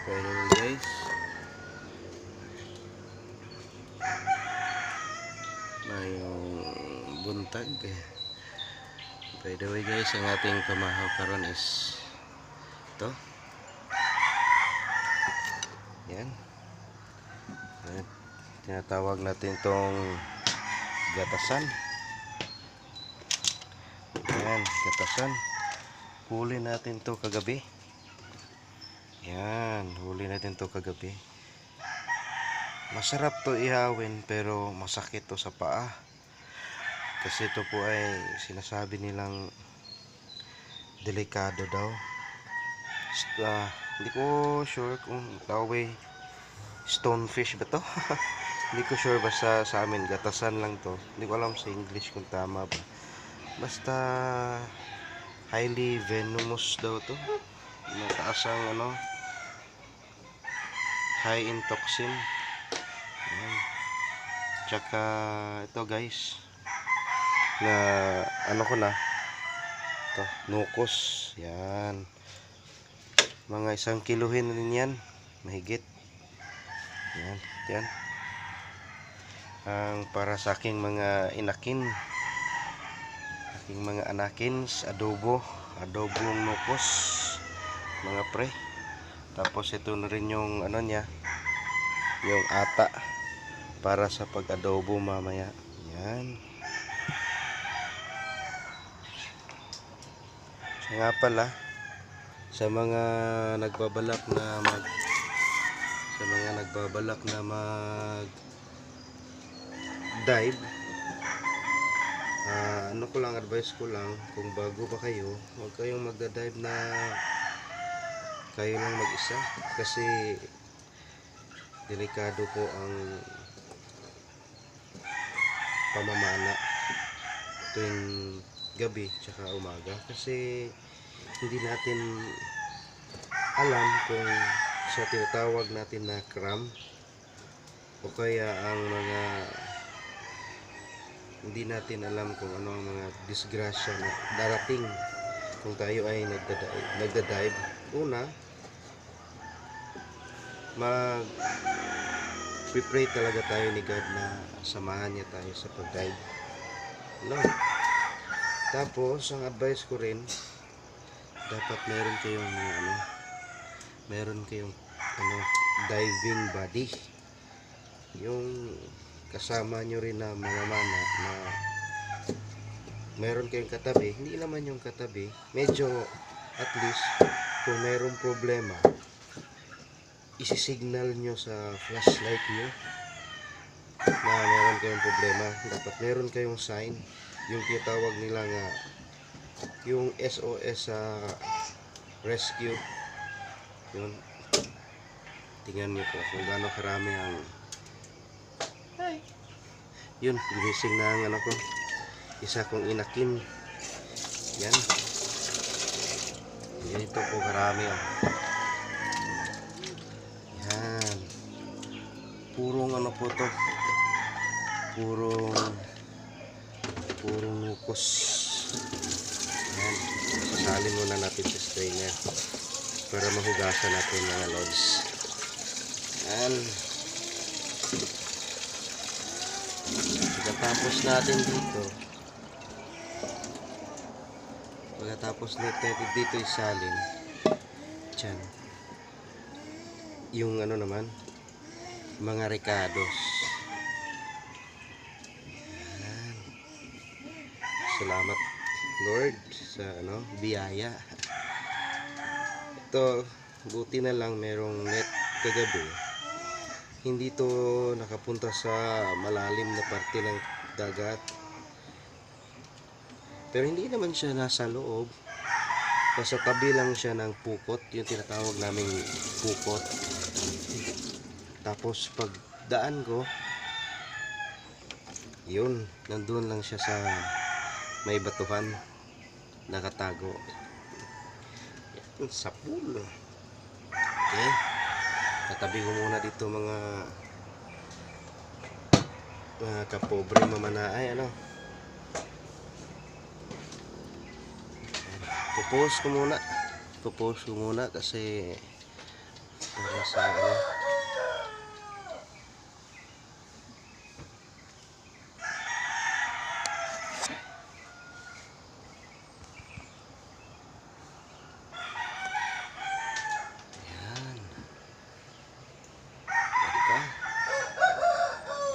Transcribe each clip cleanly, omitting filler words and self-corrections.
By the way guys, mayong buntag. By the way guys, ang ating pamahaw karon is ito. Yan. At tinatawag natin itong gatasan. Yan, gatasan. Huli natin to kagabi. Yan, huli natin to kagabi. Masarap to ihawin pero masakit to sa paa. Kasi ito po ay sinasabi nilang delikado daw. Hindi ko sure kung tawag stonefish ba to. Hindi ko sure, basta sa amin gatasan lang to. Hindi ko alam sa English kung tama ba. Basta highly venomous daw to. Mataas ang high in toxin. Ayan. Tsaka ito guys, na ko na ito, nukos. Yan, mga 1 kiluhin na rin yan, mahigit. Yan, yan ang para sa aking mga inakin, aking mga anakins, adobong nukos mga pre. Tapos ito na rin yung niya, yung ata para sa pag-adobo mamaya. Yan. So nga pala, sa mga nagbabalak na mag dive, advice ko lang, kung bago pa kayo, huwag kayong magda-dive na kayo lang mag-isa, kasi delikado po ang pamamana tuwing gabi tsaka umaga, kasi hindi natin alam kung sa tinatawag natin na cram o kaya ang mga hindi natin alam kung ano ang mga disgrasya na darating kung tayo ay nagda-dive. Una, mag-pray talaga tayo ni God na samahan niya tayo sa pag-dive. Tapos, ang advice ko rin, dapat meron kayong diving buddy. Yung kasama nyo rin na mamamana, na meron kayong katabi. Hindi naman yung katabi, medyo at least kung merong problema, isisignal nyo sa flashlight nyo na meron kayong problema. Dapat meron kayong sign, yung tinatawag nila nga yung SOS sa rescue. Yun, tingnan nyo po kung gaano karami ang yun, ginising na ang isa kong inakin. Yan, ganito po karami yan, purong po to, purong nukos. Yan, sasalin muna natin sa strainer para mahugasan natin mga lods. Yan, pagkatapos natin dito isalin dyan yung naman mga ricados. Yan. Salamat Lord sa biyaya. Ito, buti na lang merong net kagabi, hindi to nakapunta sa malalim na parte ng dagat, pero hindi naman siya nasa loob, nasa tabi lang siya ng pukot, yung tinatawag naming pukot. Tapos pag daan ko, yun, nandun lang siya sa may batuhan, nakatago sa pool. Okay, tatabi ko muna dito mga kapobre mamanaay. Pupost ko muna kasi para sa ano. Ayan. Pwede pa.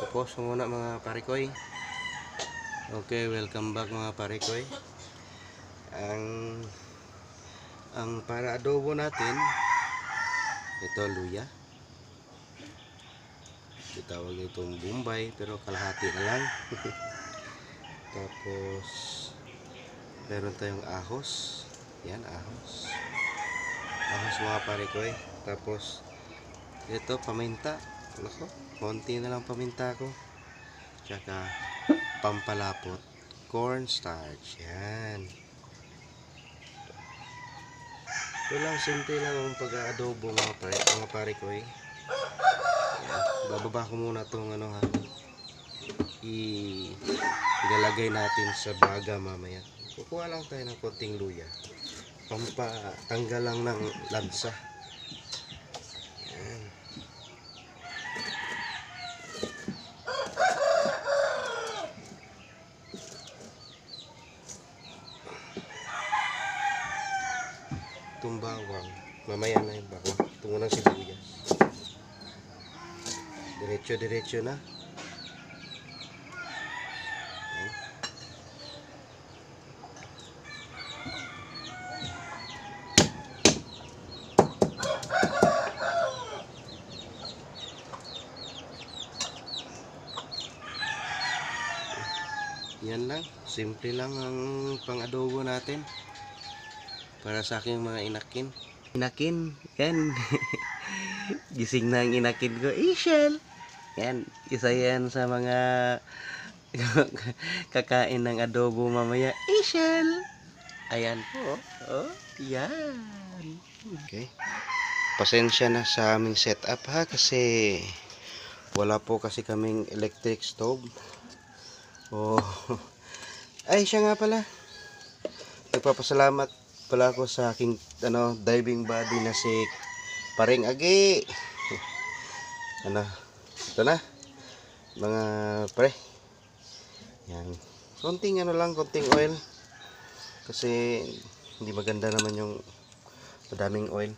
Tapos muna mga parikoy. Okay, welcome back mga parikoy. Ang para adobo natin, ito luya. Itawag itong Bombay pero kalahati na lang. Tapos meron tayong ahos. Yan, ahos. Ahos mga parikoy. Tapos ito paminta. Nako, konti na lang paminta ko. Tsaka pampalapot, cornstarch. Yan. Ito lang, simple lang ang pag-aadobo mga parikoy. Bababa ko muna itong ano ha. Ilalagay natin sa baga mamaya. Kukuha lang tayo ng konting luya. Pampatanggal lang ng lansa. Ayan. Itong bawang. Mamaya na yung bawang. Ito munang sibuyas. Diretso na. Yan lang, simple lang ang pang-adobo natin para sa aking mga inakin. Inakin, yan. Gising na ang inakin ko. Ishel! Yan, isa yan sa mga kakain ng adobo mamaya. Ishel! Ayan po. Oh, yan. Okay. Pasensya na sa aming setup ha kasi wala po kasi kaming electric stove. Oh. Ay, siya nga pala. Nagpapasalamat pala ako sa aking diving buddy na si Paring Agi. Ito na. Mga pre. Yan. Konting konting oil. Kasi hindi maganda naman yung madaming oil.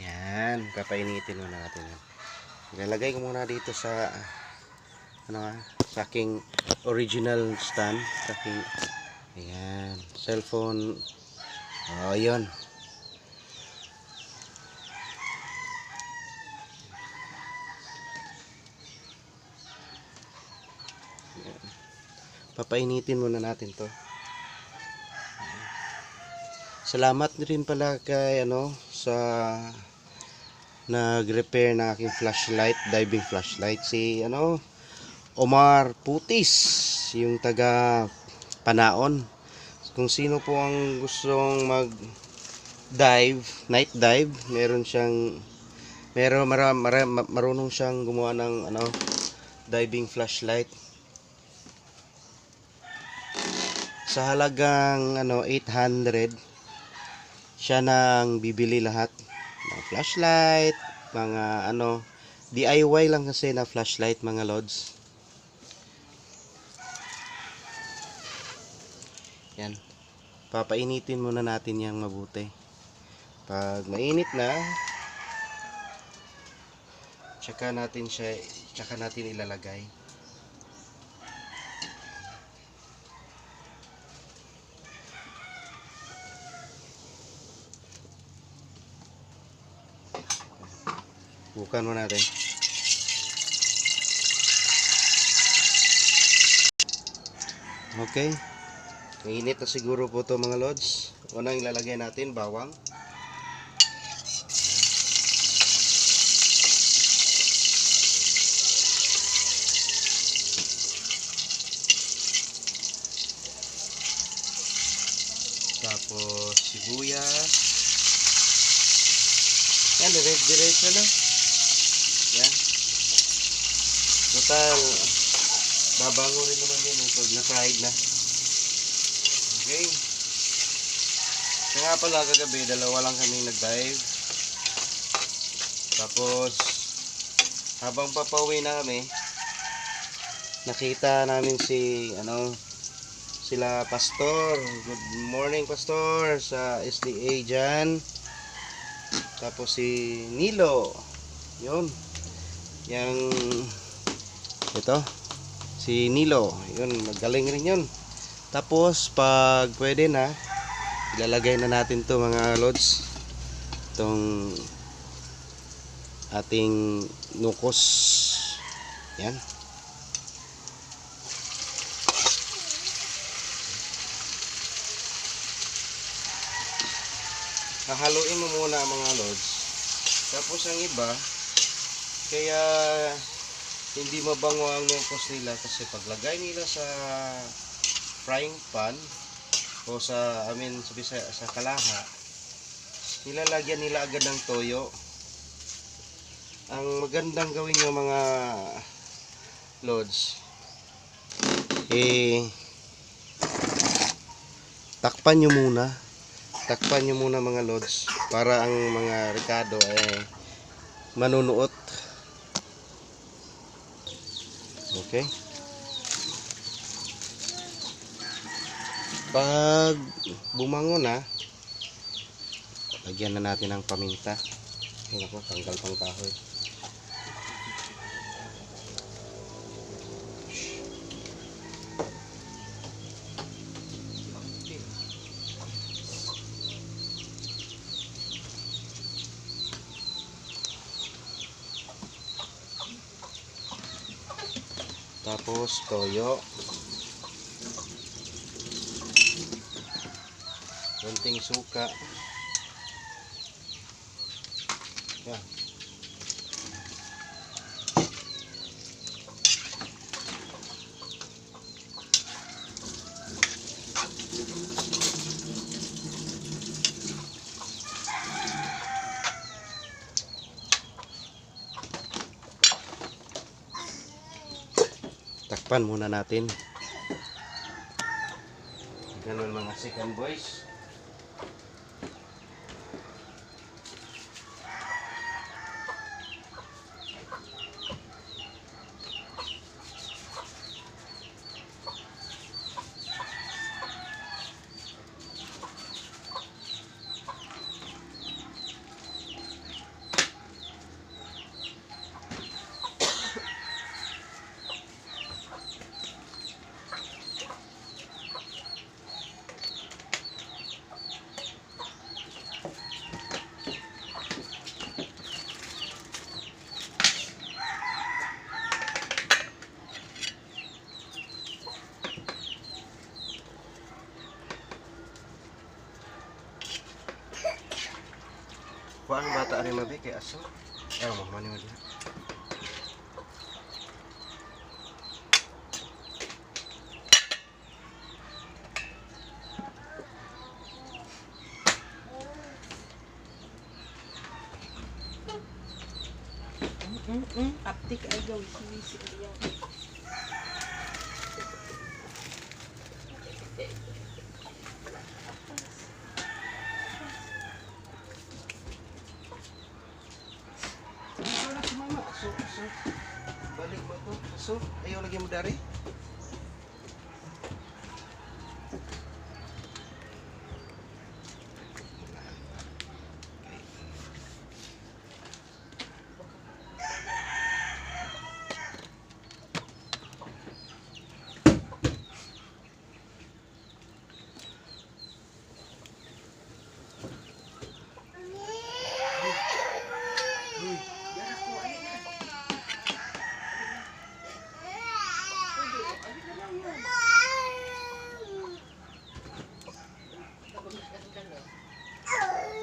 Yan, papainitin muna natin yan. Ilalagay ko muna dito sa sa aking original stand, sa aking ayan, cellphone. Oh, yun. Papainitin muna natin 'to. Salamat rin pala kay sa nag-repair na aking flashlight, diving flashlight, si Omar Putis, yung taga Panaon. Kung sino po ang gustong mag-dive, night dive, marunong siyang gumawa ng diving flashlight. Sa halagang 800, siya nang bibili lahat ng flashlight, mga DIY lang kasi na flashlight mga lods. Yan. Papainitin muna natin yang mabuti. Pag mainit na, tsaka natin ilalagay. Bukan mo natin. Okay. Mainit na siguro po to mga lods. Unang ilalagay natin bawang. Tapos sibuyas. Yan, diretso na. Yan. Total, babango rin naman yun pag na-fried na. Okay. Kaya nga pala kagabi, dalawa lang kami nag-dive. Tapos, habang papauwi na kami, nakita namin sila Pastor. Good morning, Pastor, sa SDA dyan. Tapos si Nilo. Yun. Ito. Si Nilo. Yun, magaling rin yun. Tapos, pag pwede na, ilalagay na natin to mga lods. Itong ating nukos. Yan. Hahaluin mo muna mga lods. Tapos ang iba, kaya hindi mabango ang nukos nila kasi paglagay nila sa frying pan o sa sa kalaha, nilalagyan nila agad ng toyo. Ang magandang gawin nyo mga lods, takpan nyo muna. Takpan nyo muna mga lods para ang mga rekado ay manunuot. Okay. Pag bumango na, lagyan na natin ng paminta. Ayun ako, tanggal pang kahoy. Tapos toyo, konting suka. Yan. Takpan muna natin. Ganun mga second boys. Kuan bata rin mabi kay aso. Ayaw mo mani mo diha. Aptik ay gawin si Elian. Aso. Balik mo to. Aso, ayaw lagi mo dari.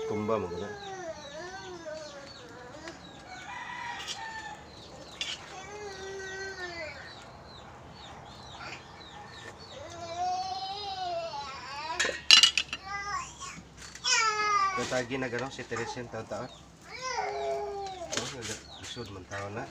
Kumba mo na. Katagi na gano'n si Teresien taon-taon. Isud man taon na.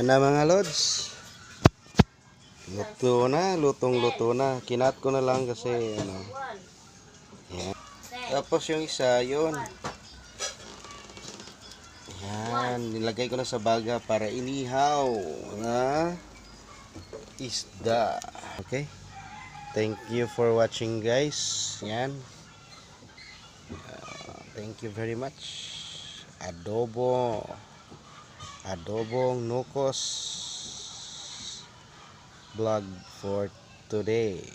na mga lods. Luto na, lutong-luto na. Kinat ko na lang kasi ano. Yan. Tapos yung isa, yun. Yan, nilagay ko na sa baga para inihaw na isda. Okay? Thank you for watching guys. Yan. Thank you very much. Adobong Nukos vlog for today.